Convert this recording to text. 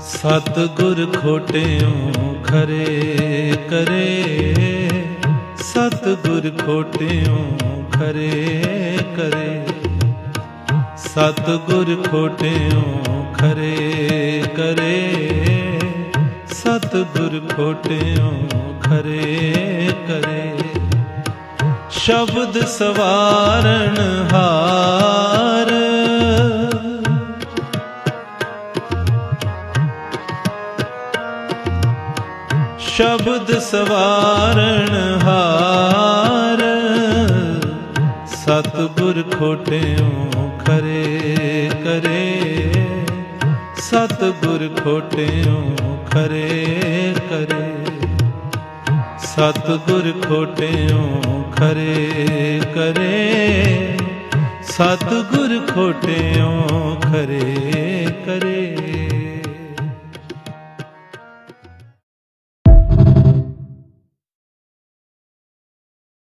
ਸਤਿਗੁਰ ਖੋਟਿਓ ਖਰੇ ਕਰੇ, ਸਤਿਗੁਰ ਖੋਟਿਓ ਖਰੇ ਕਰੇ। ਸਤਿਗੁਰ ਖੋਟਿਓ ਖਰੇ ਕਰੇ, ਸਤਿਗੁਰ ਖੋਟਿਓ ਖਰੇ ਕਰੇ। ਸ਼ਬਦ ਸਵਾਰਨ ਹਾਰ, ਸ਼ਬਦ ਸਵਾਰਨ ਹਾਰ। ਸਤਿਗੁਰ ਖੋਟਿਓ ਖਰੇ ਕਰੇ, ਸਤਿਗੁਰ ਖੋਟਿਓ ਖਰੇ ਕਰੇ। ਸਤਿਗੁਰ ਖੋਟਿਓ ਖਰੇ ਕਰੇ, ਸਤਿਗੁਰ ਖੋਟਿਓ ਖਰੇ ਕਰੇ।